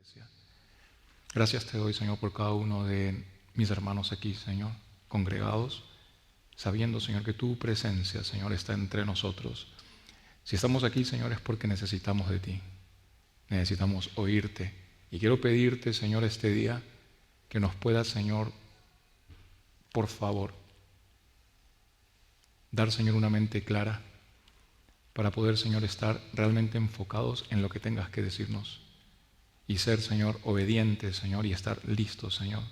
iglesia. Gracias te doy, Señor, por cada uno de mis hermanos aquí, Señor, congregados, sabiendo, Señor, que tu presencia, Señor, está entre nosotros. Si estamos aquí, Señor, es porque necesitamos de ti, necesitamos oírte. Y quiero pedirte, Señor, este día que nos puedas, Señor, por favor, dar, Señor, una mente clara para poder, Señor, estar realmente enfocados en lo que tengas que decirnos y ser, Señor, obedientes, Señor, y estar listos, Señor,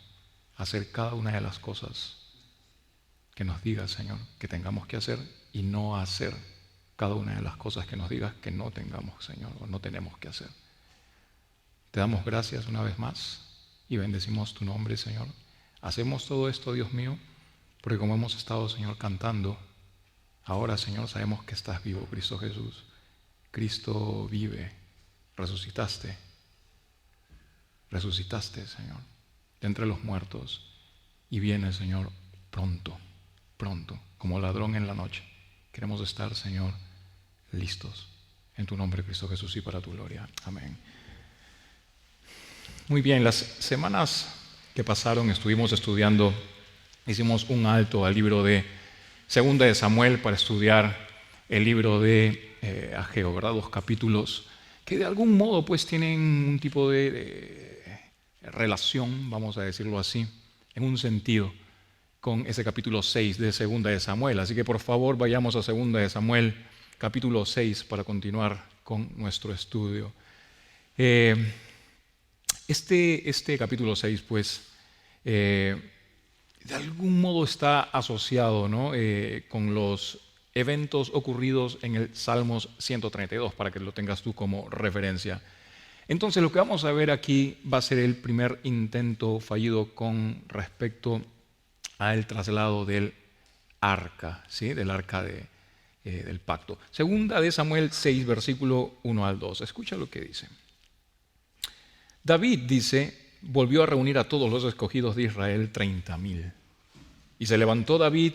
a hacer cada una de las cosas que nos digas, Señor, que tengamos que hacer y no hacer cada una de las cosas que nos digas que no tengamos, Señor, o no tenemos que hacer. Te damos gracias una vez más y bendecimos tu nombre, Señor. Hacemos todo esto, Dios mío, porque como hemos estado, Señor, cantando, ahora, Señor, sabemos que estás vivo, Cristo Jesús. Cristo vive, resucitaste, Señor, de entre los muertos, y viene, Señor, pronto, como ladrón en la noche. Queremos estar, Señor, listos. En tu nombre, Cristo Jesús, y para tu gloria. Amén. Muy bien, las semanas que pasaron estuvimos estudiando, hicimos un alto al libro de Segunda de Samuel para estudiar el libro de Ageo, ¿verdad? 2 capítulos que de algún modo pues tienen un tipo de relación, vamos a decirlo así, en un sentido, con ese capítulo 6 de Segunda de Samuel. Así que por favor vayamos a Segunda de Samuel, capítulo 6, para continuar con nuestro estudio. Este capítulo 6, pues, de algún modo está asociado, ¿no? Con los eventos ocurridos en el Salmos 132, para que lo tengas tú como referencia. Entonces, lo que vamos a ver aquí va a ser el primer intento fallido con respecto al traslado del arca, ¿sí? Del arca del pacto. Segunda de Samuel 6, versículo 1 al 2. Escucha lo que dice. David, dice, volvió a reunir a todos los escogidos de Israel, 30,000. Y se levantó David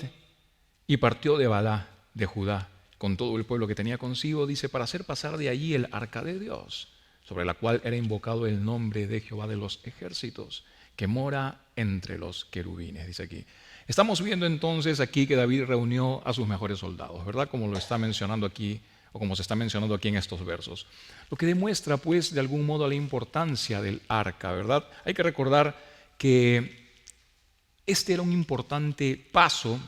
y partió de Balá, de Judá, con todo el pueblo que tenía consigo, dice, para hacer pasar de allí el arca de Dios, sobre la cual era invocado el nombre de Jehová de los ejércitos, que mora entre los querubines, dice aquí. Estamos viendo entonces aquí que David reunió a sus mejores soldados, ¿verdad? Como lo está mencionando aquí, o como se está mencionando aquí en estos versos. Lo que demuestra, pues, de algún modo la importancia del arca, ¿verdad? Hay que recordar que este era un importante paso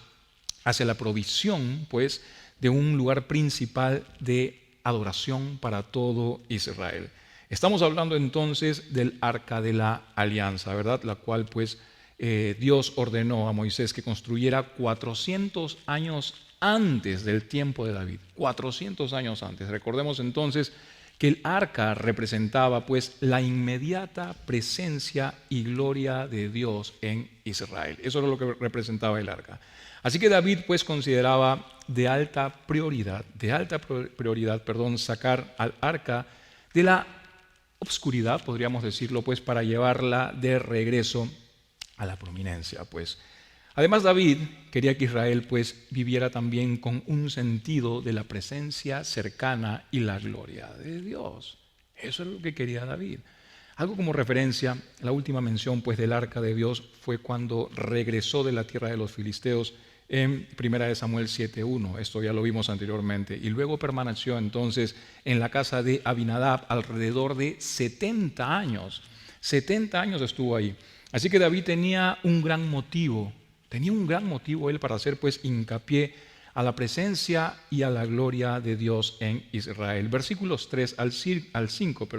hacia la provisión, pues, de un lugar principal de adoración para todo Israel. Estamos hablando entonces del arca de la alianza, ¿verdad? La cual, pues, Dios ordenó a Moisés que construyera 400 años antes del tiempo de David, 400 años antes. Recordemos entonces que el arca representaba pues la inmediata presencia y gloria de Dios en Israel. Eso era lo que representaba el arca. Así que David pues consideraba de alta prioridad, sacar al arca de la obscuridad, podríamos decirlo, pues para llevarla de regreso a la prominencia, pues. Además, David quería que Israel pues viviera también con un sentido de la presencia cercana y la gloria de Dios. Eso es lo que quería David. Algo como referencia, la última mención pues del arca de Dios fue cuando regresó de la tierra de los filisteos en 1 Samuel 7:1. Esto ya lo vimos anteriormente. Y luego permaneció entonces en la casa de Abinadab alrededor de 70 años. 70 años estuvo ahí. Así que David tenía un gran motivo él para hacer pues hincapié a la presencia y a la gloria de Dios en Israel. Versículos 3 al 5,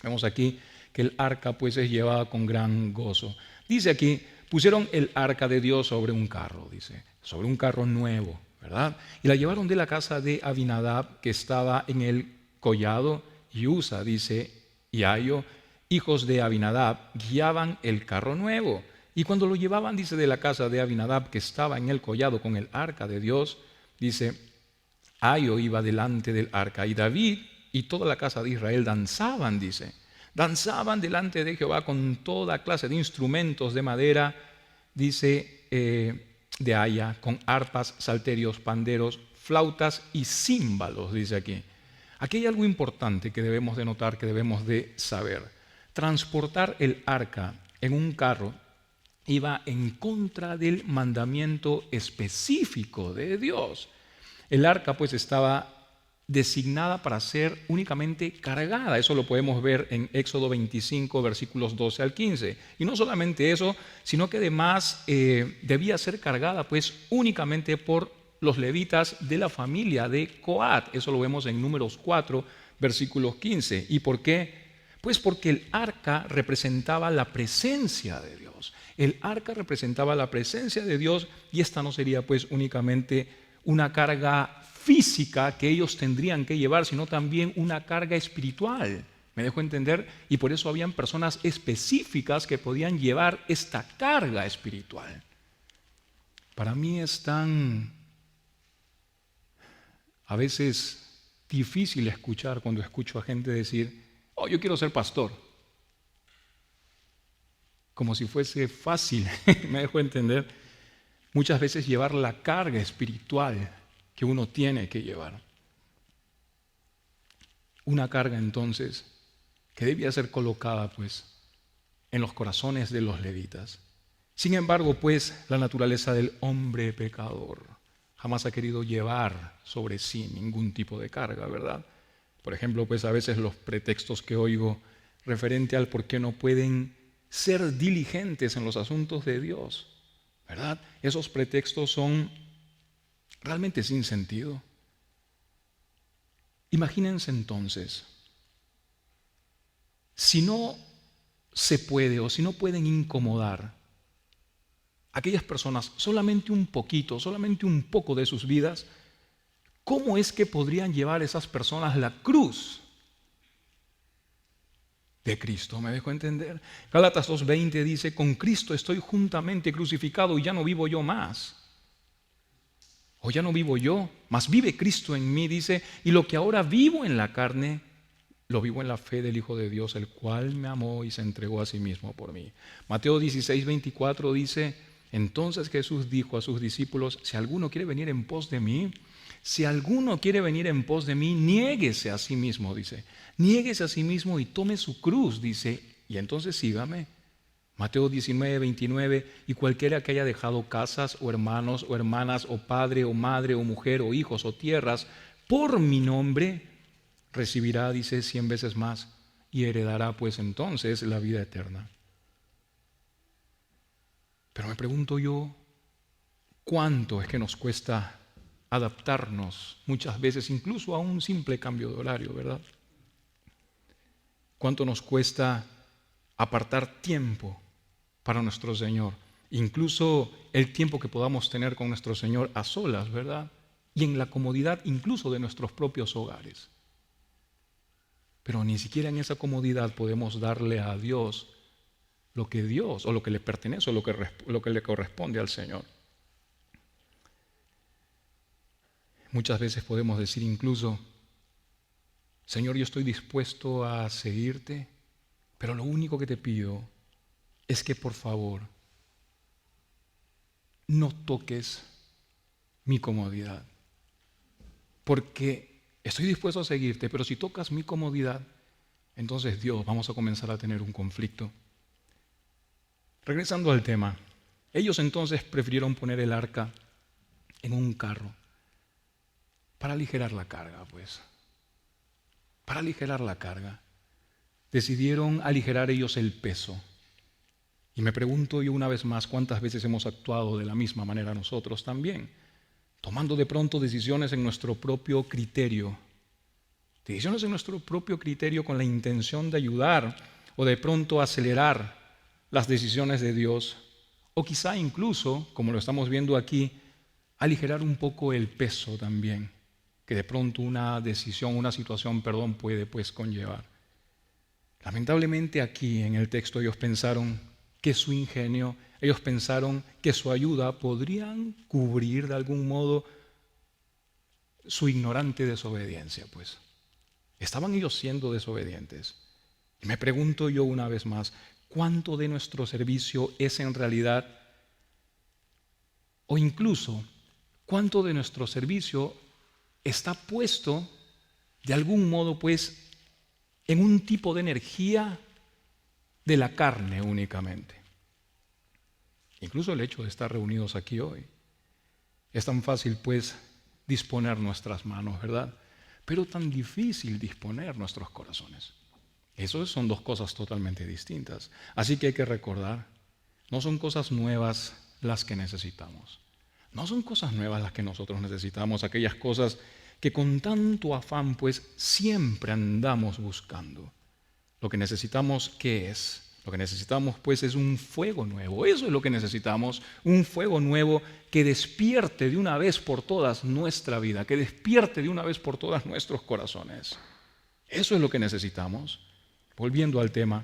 vemos aquí que el arca pues es llevada con gran gozo. Dice aquí, pusieron el arca de Dios sobre un carro, dice, sobre un carro nuevo, ¿verdad? Y la llevaron de la casa de Abinadab, que estaba en el collado, y Usa, dice, y Ayo, hijos de Abinadab, guiaban el carro nuevo. Y cuando lo llevaban, dice, de la casa de Abinadab, que estaba en el collado con el arca de Dios, dice, Ayo iba delante del arca, y David y toda la casa de Israel danzaban, dice, danzaban delante de Jehová con toda clase de instrumentos de madera, dice, de haya, con arpas, salterios, panderos, flautas y címbalos, dice aquí. Aquí hay algo importante que debemos de notar, que debemos de saber. transportar el arca en un carro iba en contra del mandamiento específico de Dios. El arca pues estaba designada para ser únicamente cargada. Eso lo podemos ver en Éxodo 25, versículos 12 al 15. Y no solamente eso, sino que además debía ser cargada pues únicamente por los levitas de la familia de Coat. Eso lo vemos en Números 4, versículos 15. ¿Y por qué? Pues porque el arca representaba la presencia de Dios. El arca representaba la presencia de Dios y esta no sería pues únicamente una carga física que ellos tendrían que llevar, sino también una carga espiritual. ¿Me dejo entender? Y por eso habían personas específicas que podían llevar esta carga espiritual. Para mí es tan a veces difícil escuchar cuando escucho a gente decir, oh, yo quiero ser pastor. Como si fuese fácil, me dejo entender. Muchas veces llevar la carga espiritual que uno tiene que llevar. Una carga entonces que debía ser colocada pues en los corazones de los levitas. Sin embargo pues la naturaleza del hombre pecador jamás ha querido llevar sobre sí ningún tipo de carga, ¿verdad? Por ejemplo pues a veces los pretextos que oigo referente al por qué no pueden ser diligentes en los asuntos de Dios, ¿verdad? Esos pretextos son realmente sin sentido. Imagínense entonces, si no se puede o si no pueden incomodar a aquellas personas solamente un poquito, solamente un poco de sus vidas, ¿cómo es que podrían llevar esas personas la cruz de Cristo? ¿Me dejo entender? Gálatas 2:20 dice, con Cristo estoy juntamente crucificado y ya no vivo yo más. O ya no vivo yo, mas vive Cristo en mí, dice, y lo que ahora vivo en la carne, lo vivo en la fe del Hijo de Dios, el cual me amó y se entregó a sí mismo por mí. Mateo 16:24 dice, entonces Jesús dijo a sus discípulos, si alguno quiere venir en pos de mí, niéguese a sí mismo, dice. Niéguese a sí mismo y tome su cruz, dice, y entonces sígame. Mateo 19:29, y cualquiera que haya dejado casas o hermanos o hermanas o padre o madre o mujer o hijos o tierras por mi nombre, recibirá, dice, 100 veces más y heredará pues entonces la vida eterna. Pero me pregunto yo, ¿cuánto es que nos cuesta adaptarnos muchas veces incluso a un simple cambio de horario, ¿verdad? ¿Cuánto nos cuesta apartar tiempo para nuestro Señor? Incluso el tiempo que podamos tener con nuestro Señor a solas, ¿verdad? Y en la comodidad incluso de nuestros propios hogares. Pero ni siquiera en esa comodidad podemos darle a Dios lo que Dios, o lo que le pertenece, o lo que le corresponde al Señor. Muchas veces podemos decir incluso, Señor, yo estoy dispuesto a seguirte, pero lo único que te pido es que por favor no toques mi comodidad. Porque estoy dispuesto a seguirte, pero si tocas mi comodidad, entonces Dios, vamos a comenzar a tener un conflicto. Regresando al tema, ellos entonces prefirieron poner el arca en un carro para aligerar la carga, pues. Para aligerar la carga. Decidieron aligerar ellos el peso. Y me pregunto yo una vez más, ¿cuántas veces hemos actuado de la misma manera nosotros también? Tomando de pronto decisiones en nuestro propio criterio. Decisiones en nuestro propio criterio con la intención de ayudar o de pronto acelerar las decisiones de Dios. O quizá incluso, como lo estamos viendo aquí, aligerar un poco el peso también, que de pronto una decisión, una situación, puede pues conllevar. Lamentablemente aquí en el texto ellos pensaron que su ingenio, ellos pensaron que su ayuda podrían cubrir de algún modo su ignorante desobediencia, pues. Estaban ellos siendo desobedientes. Y me pregunto yo una vez más, ¿cuánto de nuestro servicio es en realidad, o incluso, cuánto de nuestro servicio está puesto de algún modo, pues, en un tipo de energía de la carne únicamente. Incluso el hecho de estar reunidos aquí hoy. Es tan fácil, pues, disponer nuestras manos, ¿verdad? Pero tan difícil disponer nuestros corazones. Eso son dos cosas totalmente distintas. Así que hay que recordar, no son cosas nuevas las que necesitamos. No son cosas nuevas las que nosotros necesitamos, aquellas cosas que con tanto afán, pues, siempre andamos buscando. Lo que necesitamos, ¿qué es? Lo que necesitamos, pues, es un fuego nuevo. Eso es lo que necesitamos, un fuego nuevo que despierte de una vez por todas nuestra vida, que despierte de una vez por todas nuestros corazones. Eso es lo que necesitamos. Volviendo al tema,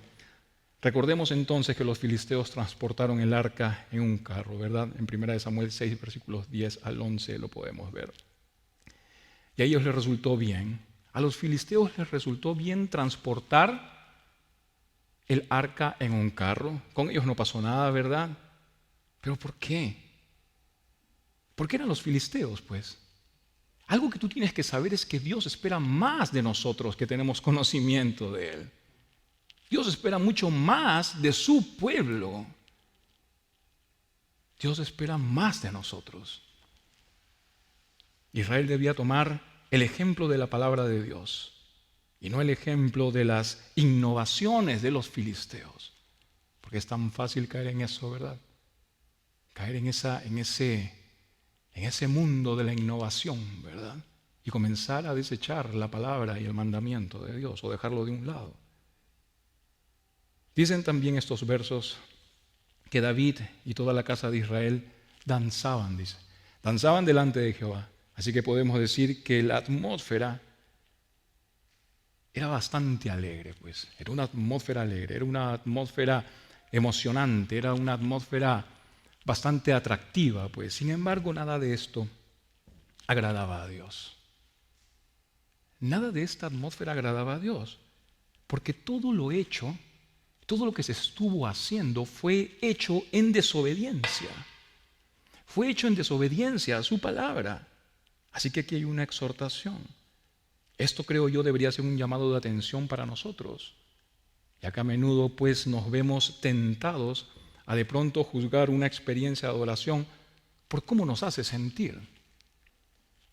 recordemos entonces que los filisteos transportaron el arca en un carro, ¿verdad? En 1 Samuel 6, versículos 10 al 11 lo podemos ver. Y a ellos les resultó bien, a los filisteos les resultó bien transportar el arca en un carro. Con ellos no pasó nada, ¿verdad? ¿Pero por qué? ¿Por qué eran los filisteos, pues? Algo que tú tienes que saber es que Dios espera más de nosotros que tenemos conocimiento de Él. Dios espera mucho más de su pueblo. Dios espera más de nosotros. Israel debía tomar el ejemplo de la palabra de Dios y no el ejemplo de las innovaciones de los filisteos. Porque es tan fácil caer en eso, ¿verdad? Caer en ese mundo de la innovación, ¿verdad? Y comenzar a desechar la palabra y el mandamiento de Dios o dejarlo de un lado. Dicen también estos versos que David y toda la casa de Israel danzaban, dice. Danzaban delante de Jehová. Así que podemos decir que la atmósfera era bastante alegre, pues. Era una atmósfera alegre, era una atmósfera emocionante, era una atmósfera bastante atractiva, pues. Sin embargo, nada de esto agradaba a Dios. Nada de esta atmósfera agradaba a Dios, porque todo lo hecho, todo lo que se estuvo haciendo fue hecho en desobediencia. Fue hecho en desobediencia a su palabra. Así que aquí hay una exhortación. Esto, creo yo, debería ser un llamado de atención para nosotros, ya que a menudo pues nos vemos tentados a de pronto juzgar una experiencia de adoración por cómo nos hace sentir.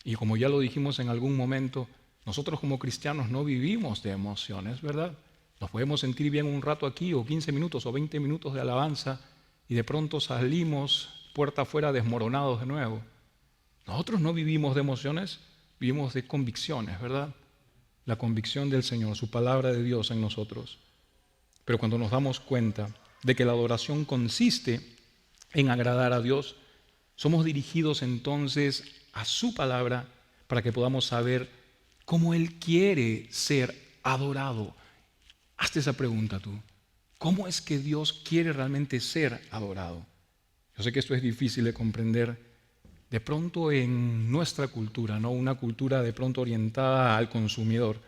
Y como ya lo dijimos en algún momento, nosotros como cristianos no vivimos de emociones, ¿verdad? Nos podemos sentir bien un rato aquí, o 15 minutos o 20 minutos de alabanza, y de pronto salimos puerta afuera desmoronados de nuevo. Nosotros no vivimos de emociones, vivimos de convicciones, ¿verdad? La convicción del Señor, su palabra de Dios en nosotros. Pero cuando nos damos cuenta de que la adoración consiste en agradar a Dios, somos dirigidos entonces a su palabra para que podamos saber cómo Él quiere ser adorado. Hazte esa pregunta tú. ¿Cómo es que Dios quiere realmente ser adorado? Yo sé que esto es difícil de comprender de pronto en nuestra cultura, ¿no? Una cultura de pronto orientada al consumidor.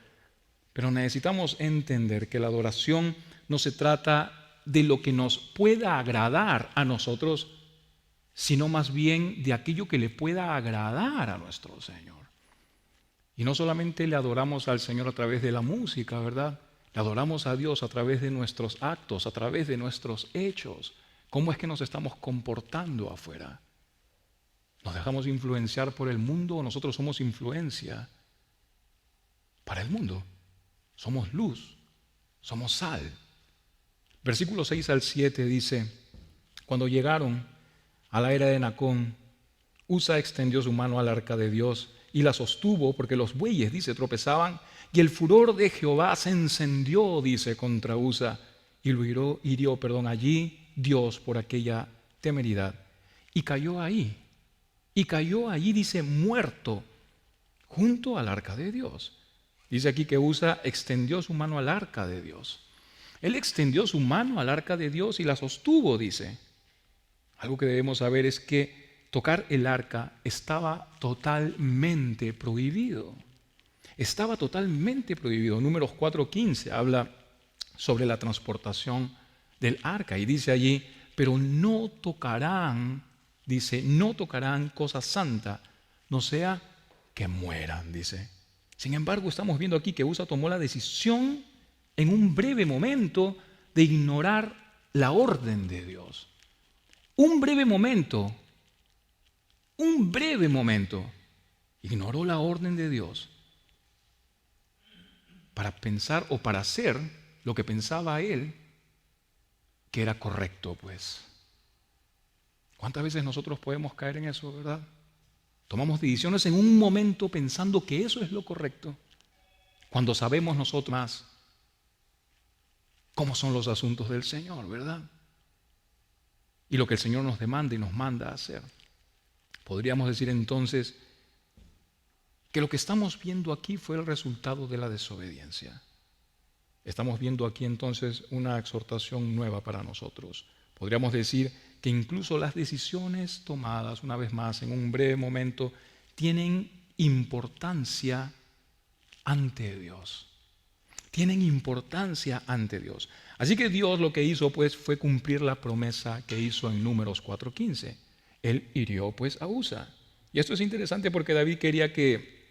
Pero necesitamos entender que la adoración no se trata de lo que nos pueda agradar a nosotros, sino más bien de aquello que le pueda agradar a nuestro Señor. Y no solamente le adoramos al Señor a través de la música, ¿verdad? Le adoramos a Dios a través de nuestros actos, a través de nuestros hechos. ¿Cómo es que nos estamos comportando afuera? ¿Nos dejamos influenciar por el mundo o nosotros somos influencia para el mundo? Somos luz, somos sal. Versículos 6 al 7 dice, cuando llegaron a la era de Nacón, Usa extendió su mano al arca de Dios y la sostuvo porque los bueyes, dice, tropezaban, y el furor de Jehová se encendió, dice, contra Usa, y lo hirió allí Dios por aquella temeridad. Y cayó allí, dice, muerto, junto al arca de Dios. Dice aquí que Usa extendió su mano al arca de Dios. Él extendió su mano al arca de Dios y la sostuvo, dice. Algo que debemos saber es que tocar el arca estaba totalmente prohibido. Estaba totalmente prohibido. Números 4:15 habla sobre la transportación del arca y dice allí, pero no tocarán, dice, no tocarán cosa santa, no sea que mueran, dice. Sin embargo, estamos viendo aquí que Usa tomó la decisión en un breve momento de ignorar la orden de Dios. Un breve momento, ignoró la orden de Dios para pensar o para hacer lo que pensaba él que era correcto, pues. ¿Cuántas veces nosotros podemos caer en eso, verdad? Tomamos decisiones en un momento pensando que eso es lo correcto, cuando sabemos nosotros más cómo son los asuntos del Señor, ¿verdad? Y lo que el Señor nos demanda y nos manda a hacer. Podríamos decir entonces que lo que estamos viendo aquí fue el resultado de la desobediencia. Estamos viendo aquí entonces una exhortación nueva para nosotros. Podríamos decir que incluso las decisiones tomadas, una vez más, en un breve momento, tienen importancia ante Dios. Tienen importancia ante Dios. Así que Dios lo que hizo pues fue cumplir la promesa que hizo en Números 4:15. Él hirió pues a Usa. Y esto es interesante porque David quería que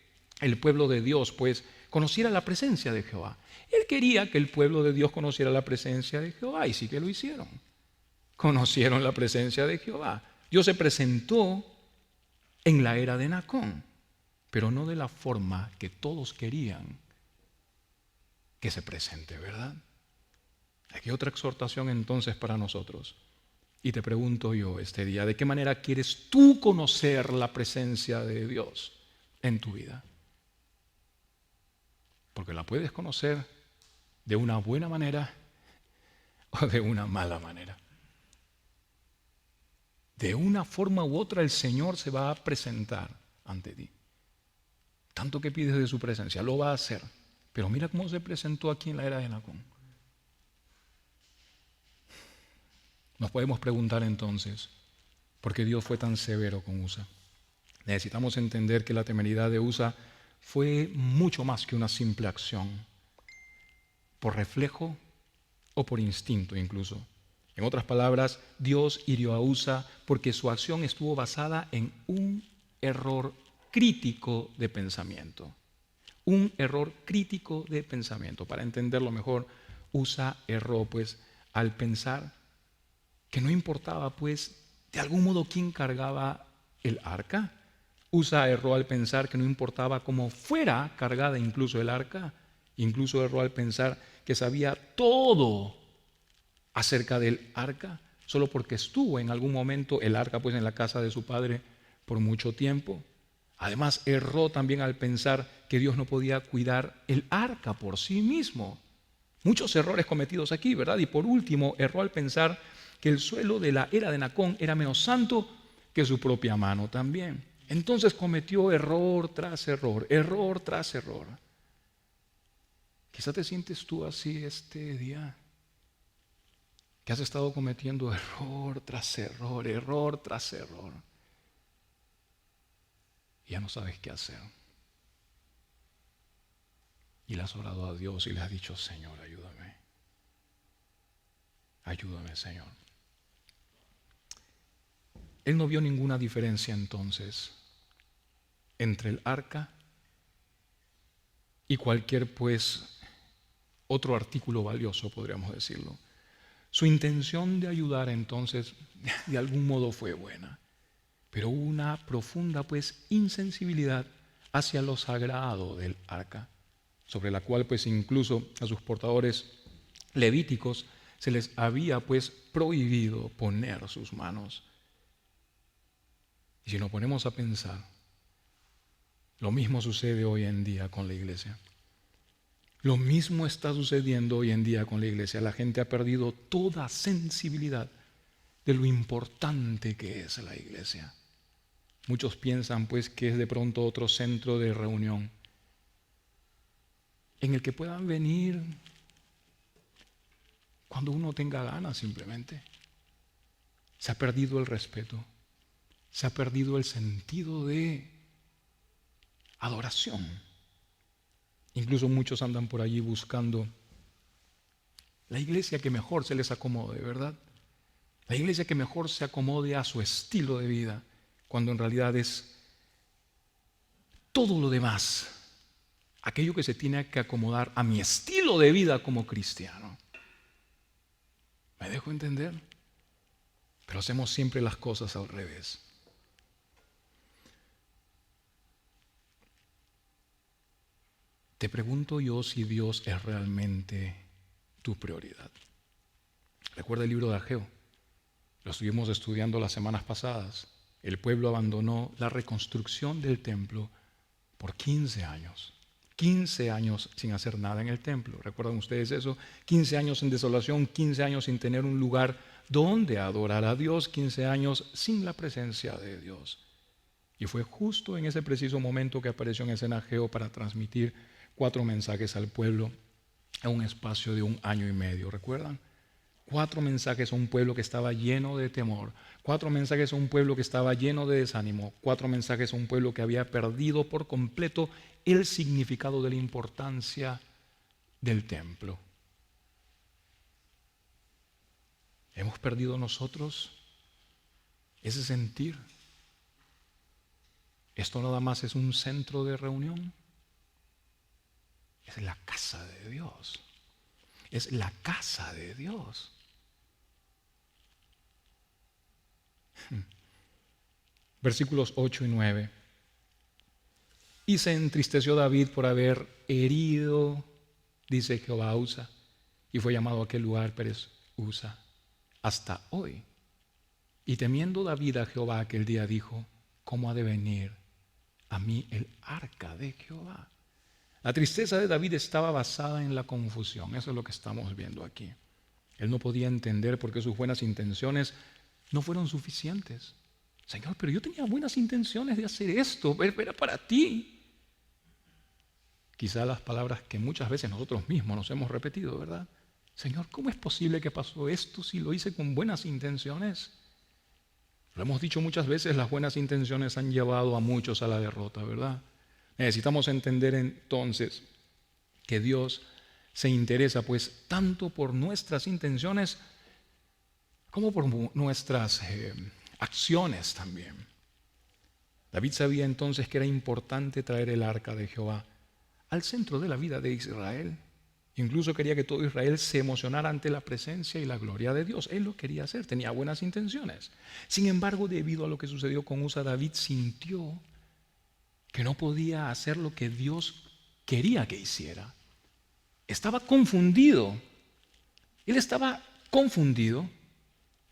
el pueblo de Dios pues conociera la presencia de Jehová. Él quería que el pueblo de Dios conociera la presencia de Jehová y sí que lo hicieron. Conocieron la presencia de Jehová. Dios se presentó en la era de Nacón, pero no de la forma que todos querían que se presente, ¿verdad? Aquí otra exhortación entonces para nosotros. Y te pregunto yo este día, ¿de qué manera quieres tú conocer la presencia de Dios en tu vida? Porque la puedes conocer de una buena manera o de una mala manera. De una forma u otra el Señor se va a presentar ante ti. Tanto que pides de su presencia, lo va a hacer. Pero mira cómo se presentó aquí en la era de Nacón. Nos podemos preguntar entonces, ¿por qué Dios fue tan severo con Usa? Necesitamos entender que la temeridad de Usa fue mucho más que una simple acción, por reflejo o por instinto incluso. En otras palabras, Dios hirió a Usa porque su acción estuvo basada en un error crítico de pensamiento. Un error crítico de pensamiento. Para entenderlo mejor, Usa erró pues al pensar que no importaba pues de algún modo quién cargaba el arca. Usa erró al pensar que no importaba cómo fuera cargada incluso el arca. Incluso erró al pensar que sabía todo acerca del arca, solo porque estuvo en algún momento el arca pues en la casa de su padre por mucho tiempo. Además, erró también al pensar que Dios no podía cuidar el arca por sí mismo. Muchos errores cometidos aquí, ¿verdad? Y por último, erró al pensar que el suelo de la era de Nacón era menos santo que su propia mano también. Entonces cometió error tras error, error tras error. Quizá te sientes tú así este día, que has estado cometiendo error tras error, error tras error. Y ya no sabes qué hacer. Y le has orado a Dios y le has dicho, Señor, ayúdame. Ayúdame, Señor. Él no vio ninguna diferencia entonces entre el arca y cualquier pues otro artículo valioso, podríamos decirlo. Su intención de ayudar entonces de algún modo fue buena, pero hubo una profunda pues insensibilidad hacia lo sagrado del arca, sobre la cual pues incluso a sus portadores levíticos se les había pues prohibido poner sus manos. Y si nos ponemos a pensar, lo mismo sucede hoy en día con la iglesia. Lo mismo está sucediendo hoy en día con la iglesia. La gente ha perdido toda sensibilidad de lo importante que es la iglesia. Muchos piensan pues que es de pronto otro centro de reunión en el que puedan venir cuando uno tenga ganas simplemente. Se ha perdido el respeto, se ha perdido el sentido de adoración. Incluso muchos andan por allí buscando la iglesia que mejor se les acomode, ¿verdad? La iglesia que mejor se acomode a su estilo de vida, cuando en realidad es todo lo demás, aquello que se tiene que acomodar a mi estilo de vida como cristiano. ¿Me dejo entender? Pero hacemos siempre las cosas al revés. Te pregunto yo si Dios es realmente tu prioridad. Recuerda el libro de Ageo. Lo estuvimos estudiando las semanas pasadas. El pueblo abandonó la reconstrucción del templo por 15 años. 15 años sin hacer nada en el templo. ¿Recuerdan ustedes eso? 15 años en desolación, 15 años sin tener un lugar donde adorar a Dios, 15 años sin la presencia de Dios. Y fue justo en ese preciso momento que apareció en escena Ageo para transmitir 4 mensajes al pueblo en un espacio de 1 año y medio. ¿Recuerdan? 4 mensajes a un pueblo que estaba lleno de temor, 4 mensajes a un pueblo que estaba lleno de desánimo, 4 mensajes a un pueblo que había perdido por completo el significado de la importancia del templo. ¿Hemos perdido nosotros ese sentir? Esto nada más es un centro de reunión. Es la casa de Dios. Es la casa de Dios. Versículos 8 y 9. Y se entristeció David por haber herido, dice Jehová, a Usa, y fue llamado a aquel lugar Pérez Usa, hasta hoy. Y temiendo David a Jehová aquel día dijo, ¿cómo ha de venir a mí el arca de Jehová? La tristeza de David estaba basada en la confusión. Eso es lo que estamos viendo aquí. Él no podía entender por qué sus buenas intenciones no fueron suficientes. Señor, pero yo tenía buenas intenciones de hacer esto, era para ti. Quizá las palabras que muchas veces nosotros mismos nos hemos repetido, ¿verdad? Señor, ¿cómo es posible que pasó esto si lo hice con buenas intenciones? Lo hemos dicho muchas veces, las buenas intenciones han llevado a muchos a la derrota, ¿verdad? Necesitamos entender entonces que Dios se interesa pues tanto por nuestras intenciones como por nuestras acciones también. David sabía entonces que era importante traer el arca de Jehová al centro de la vida de Israel. Incluso quería que todo Israel se emocionara ante la presencia y la gloria de Dios. Él lo quería hacer, tenía buenas intenciones. Sin embargo, debido a lo que sucedió con Usa, David sintió que no podía hacer lo que Dios quería que hiciera. Estaba confundido. Él estaba confundido.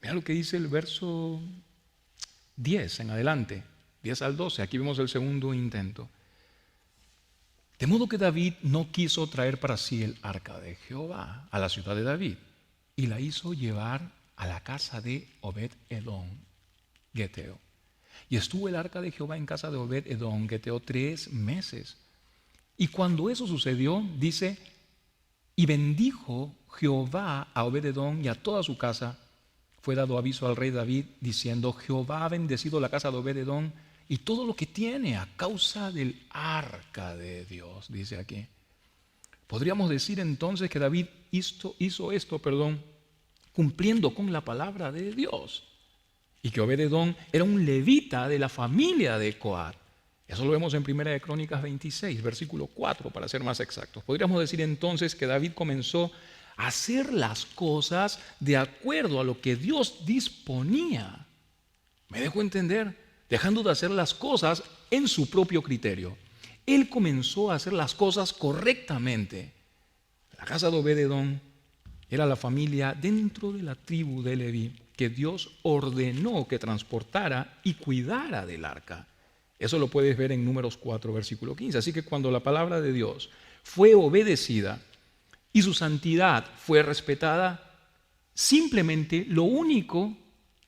Mira lo que dice el verso 10 en adelante, 10 al 12. Aquí vemos el segundo intento. De modo que David no quiso traer para sí el arca de Jehová a la ciudad de David y la hizo llevar a la casa de Obed-Edom, Geteo. Y estuvo el arca de Jehová en casa de Obed-Edom, Geteo, 3 meses. Y cuando eso sucedió, dice, y bendijo Jehová a Obed-Edom y a toda su casa. Fue dado aviso al rey David diciendo, Jehová ha bendecido la casa de Obed-Edom y todo lo que tiene a causa del arca de Dios, dice aquí. Podríamos decir entonces que David hizo esto, cumpliendo con la palabra de Dios. Y que Obed-Edom era un levita de la familia de Coat. Eso lo vemos en 1 de Crónicas 26, versículo 4, para ser más exactos. Podríamos decir entonces que David comenzó a hacer las cosas de acuerdo a lo que Dios disponía. ¿Me dejo entender? Dejando de hacer las cosas en su propio criterio. Él comenzó a hacer las cosas correctamente. La casa de Obed-Edom era la familia dentro de la tribu de Leví que Dios ordenó que transportara y cuidara del arca. Eso lo puedes ver en Números 4, versículo 15. Así que cuando la palabra de Dios fue obedecida y su santidad fue respetada, simplemente lo único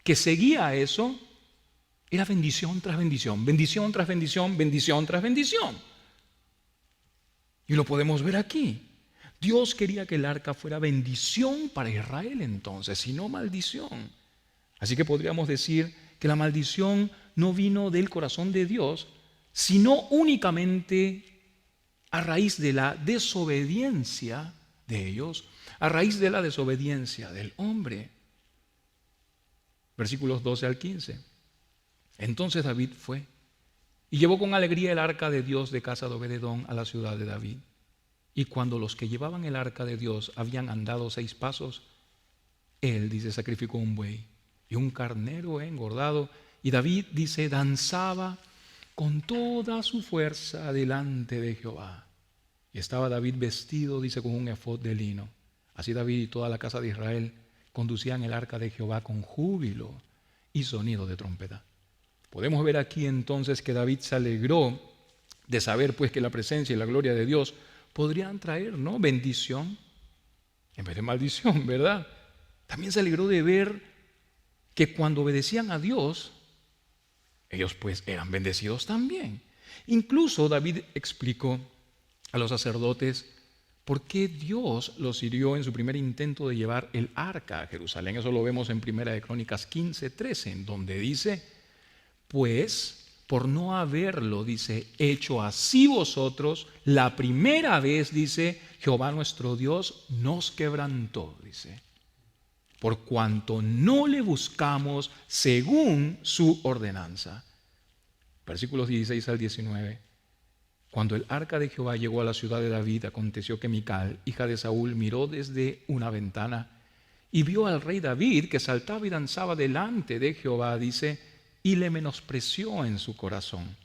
que seguía a eso era bendición tras bendición, bendición tras bendición, bendición tras bendición. Y lo podemos ver aquí. Dios quería que el arca fuera bendición para Israel entonces, y no maldición. Así que podríamos decir que la maldición no vino del corazón de Dios, sino únicamente a raíz de la desobediencia de ellos, a raíz de la desobediencia del hombre. Versículos 12 al 15. Entonces David fue y llevó con alegría el arca de Dios de casa de Obed-Edom a la ciudad de David. Y cuando los que llevaban el arca de Dios habían andado 6 pasos, Él, dice, sacrificó un buey y un carnero engordado. Y David, dice, danzaba con toda su fuerza delante de Jehová. Y estaba David vestido, dice, con un efod de lino. Así David y toda la casa de Israel conducían el arca de Jehová con júbilo y sonido de trompeta. Podemos ver aquí entonces que David se alegró de saber pues que la presencia y la gloria de Dios podrían traer, ¿no?, bendición en vez de maldición, ¿verdad? También se alegró de ver que cuando obedecían a Dios, ellos pues eran bendecidos también. Incluso David explicó a los sacerdotes por qué Dios los hirió en su primer intento de llevar el arca a Jerusalén. Eso lo vemos en 1 de Crónicas 15:13, en donde dice, pues por no haberlo, dice, hecho así vosotros, la primera vez, dice, Jehová nuestro Dios nos quebrantó, dice, por cuanto no le buscamos según su ordenanza. Versículos 16 al 19. Cuando el arca de Jehová llegó a la ciudad de David, aconteció que Mical, hija de Saúl, miró desde una ventana y vio al rey David que saltaba y danzaba delante de Jehová, dice, y le menospreció en su corazón.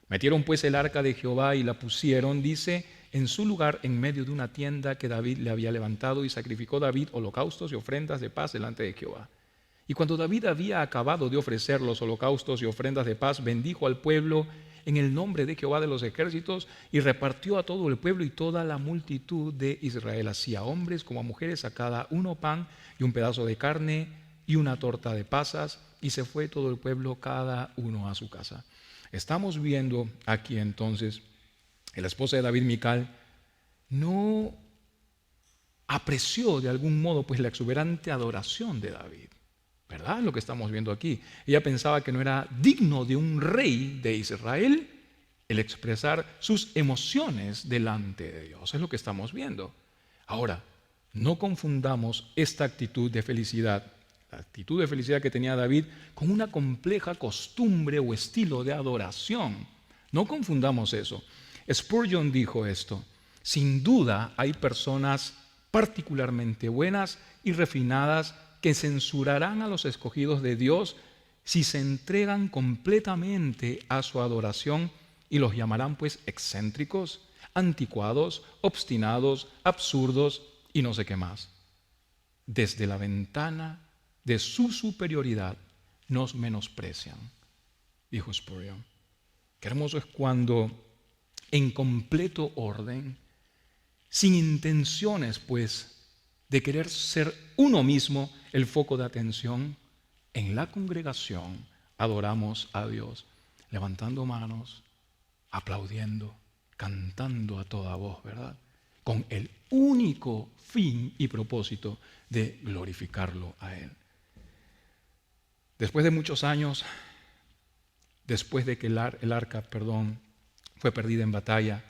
Metieron pues el arca de Jehová y la pusieron, dice, en su lugar en medio de una tienda que David le había levantado, y sacrificó David holocaustos y ofrendas de paz delante de Jehová. Y cuando David había acabado de ofrecer los holocaustos y ofrendas de paz, bendijo al pueblo en el nombre de Jehová de los ejércitos y repartió a todo el pueblo y toda la multitud de Israel, así a hombres como a mujeres, a cada uno pan y un pedazo de carne y una torta de pasas, y se fue todo el pueblo, cada uno a su casa. Estamos viendo aquí entonces que la esposa de David, Mical, no apreció de algún modo pues la exuberante adoración de David, ¿verdad? Lo que estamos viendo aquí. Ella pensaba que no era digno de un rey de Israel el expresar sus emociones delante de Dios. Es lo que estamos viendo. Ahora, no confundamos esta actitud de felicidad, la actitud de felicidad que tenía David, con una compleja costumbre o estilo de adoración. No confundamos eso. Spurgeon dijo esto: sin duda hay personas particularmente buenas y refinadas que censurarán a los escogidos de Dios si se entregan completamente a su adoración, y los llamarán pues excéntricos, anticuados, obstinados, absurdos y no sé qué más. Desde la ventana de su superioridad nos menosprecian, dijo Spurgeon. Qué hermoso es cuando en completo orden, sin intenciones pues de querer ser uno mismo el foco de atención, en la congregación adoramos a Dios, levantando manos, aplaudiendo, cantando a toda voz, ¿verdad? Con el único fin y propósito de glorificarlo a Él. Después de muchos años, después de que el arca fue perdida en batalla,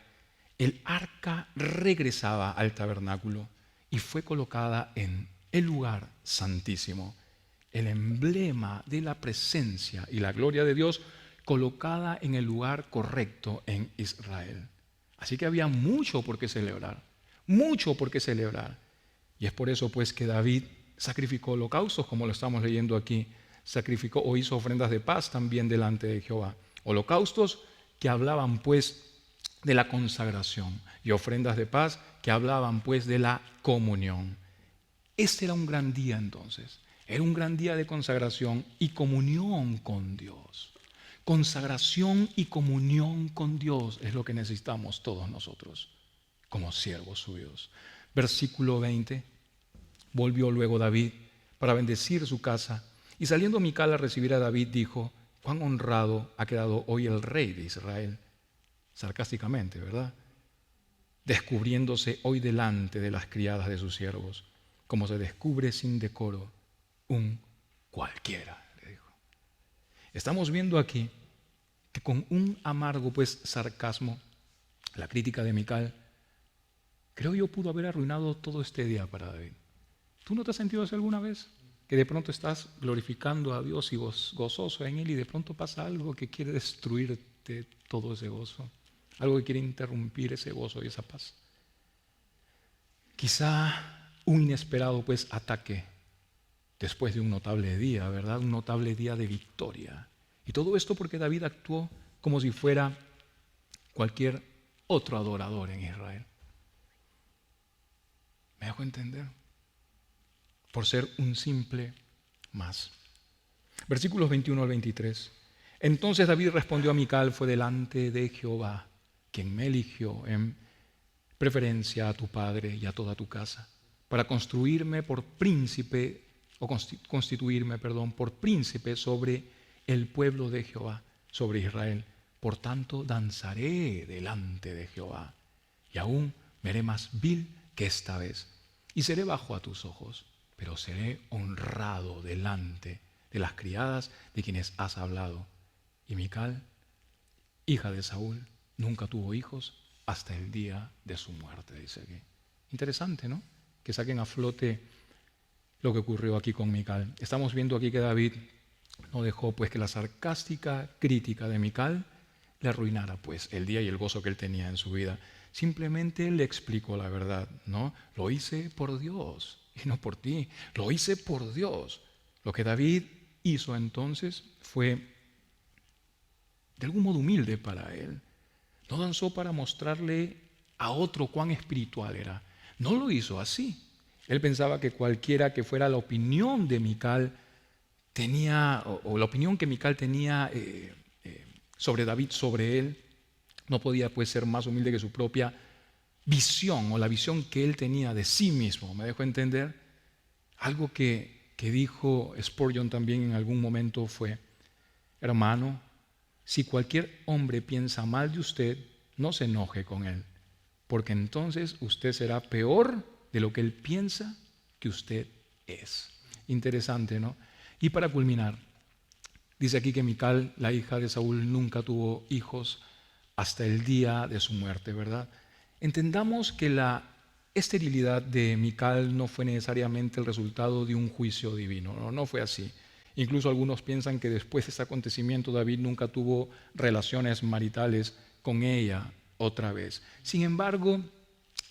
el arca regresaba al tabernáculo y fue colocada en el lugar santísimo, el emblema de la presencia y la gloria de Dios, colocada en el lugar correcto en Israel. Así que había mucho por qué celebrar, mucho por qué celebrar. Y es por eso pues que David sacrificó holocaustos, como lo estamos leyendo aquí, sacrificó o hizo ofrendas de paz también delante de Jehová. Holocaustos que hablaban pues de la consagración y ofrendas de paz que hablaban pues de la comunión. Este era un gran día entonces, era un gran día de consagración y comunión con Dios. Consagración y comunión con Dios es lo que necesitamos todos nosotros como siervos suyos. Versículo 20, volvió luego David para bendecir su casa, y saliendo Mical a recibir a David dijo: cuán honrado ha quedado hoy el rey de Israel. Sarcásticamente, ¿verdad? Descubriéndose hoy delante de las criadas de sus siervos, como se descubre sin decoro un cualquiera, le dijo. Estamos viendo aquí que con un amargo pues sarcasmo, la crítica de Mical, creo yo, pudo haber arruinado todo este día para David. ¿Tú no te has sentido así alguna vez? Que de pronto estás glorificando a Dios y gozoso en Él, y de pronto pasa algo que quiere destruirte todo ese gozo, algo que quiere interrumpir ese gozo y esa paz. Quizá un inesperado pues ataque después de un notable día, ¿verdad? Un notable día de victoria. Y todo esto porque David actuó como si fuera cualquier otro adorador en Israel. ¿Me dejo entender? Por ser un simple más. Versículos 21 al 23. Entonces David respondió a Mical: fue delante de Jehová quien me eligió en preferencia a tu padre y a toda tu casa, para construirme por príncipe, o constituirme, perdón, por príncipe sobre el pueblo de Jehová, sobre Israel. Por tanto, danzaré delante de Jehová, y aún me haré más vil que esta vez, y seré bajo a tus ojos, pero seré honrado delante de las criadas de quienes has hablado. Y Mical, hija de Saúl, nunca tuvo hijos hasta el día de su muerte, dice aquí. Interesante, ¿no? Que saquen a flote lo que ocurrió aquí con Mical. Estamos viendo aquí que David no dejó pues que la sarcástica crítica de Mical le arruinara pues el día y el gozo que él tenía en su vida. Simplemente le explicó la verdad, ¿no? Lo hice por Dios y no por ti. Lo hice por Dios. Lo que David hizo entonces fue de algún modo humilde para él. No danzó para mostrarle a otro cuán espiritual era. No lo hizo así. Él pensaba que cualquiera que fuera la opinión de Mical tenía, o la opinión que Mical tenía sobre David, sobre él, no podía pues ser más humilde que su propia visión o la visión que él tenía de sí mismo. ¿Me dejo entender? Algo que dijo Spurgeon también en algún momento fue: hermano, si cualquier hombre piensa mal de usted, no se enoje con él, porque entonces usted será peor de lo que él piensa que usted es. Interesante, ¿no? Y para culminar, dice aquí que Mical, la hija de Saúl, nunca tuvo hijos hasta el día de su muerte, ¿verdad? Entendamos que la esterilidad de Mical no fue necesariamente el resultado de un juicio divino, no fue así. Incluso algunos piensan que después de este acontecimiento David nunca tuvo relaciones maritales con ella otra vez. Sin embargo,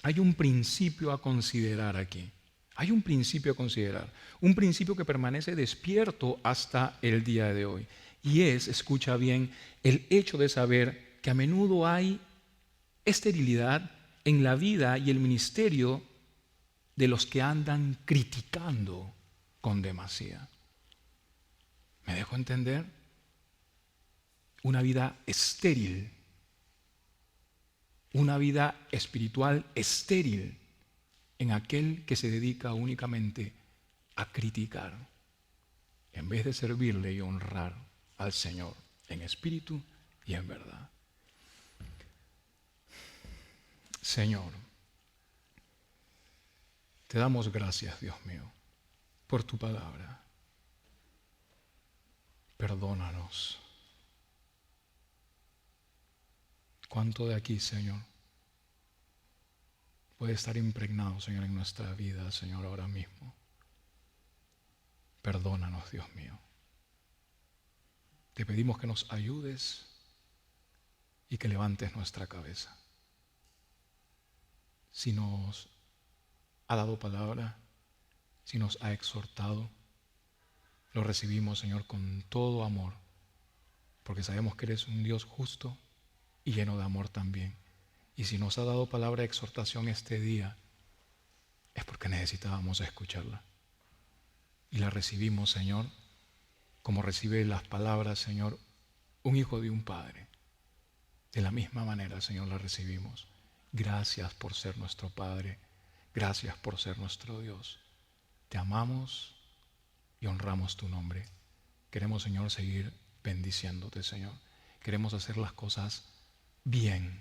hay un principio a considerar aquí. Hay un principio a considerar, un principio que permanece despierto hasta el día de hoy. Y es, escucha bien, el hecho de saber que a menudo hay esterilidad en la vida y el ministerio de los que andan criticando con demasía. ¿Me dejo entender? Una vida estéril, una vida espiritual estéril en aquel que se dedica únicamente a criticar, en vez de servirle y honrar al Señor en espíritu y en verdad. Señor, te damos gracias, Dios mío, por tu palabra. Perdónanos. ¿Cuánto de aquí, Señor, puede estar impregnado, Señor, en nuestra vida, Señor, ahora mismo? Perdónanos, Dios mío. Te pedimos que nos ayudes y que levantes nuestra cabeza. Si nos ha dado palabra, si nos ha exhortado, lo recibimos, Señor, con todo amor, porque sabemos que eres un Dios justo y lleno de amor también. Y si nos ha dado palabra de exhortación este día, es porque necesitábamos escucharla. Y la recibimos, Señor, como recibe las palabras, Señor, un hijo de un padre. De la misma manera, Señor, la recibimos. Gracias por ser nuestro Padre. Gracias por ser nuestro Dios. Te amamos y honramos tu nombre. Queremos, Señor, seguir bendiciéndote, Señor. Queremos hacer las cosas bien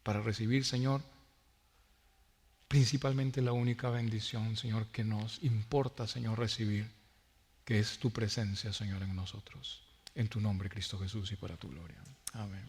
para recibir, Señor, principalmente la única bendición, Señor, que nos importa, Señor, recibir, que es tu presencia, Señor, en nosotros. En tu nombre, Cristo Jesús, y para tu gloria. Amén.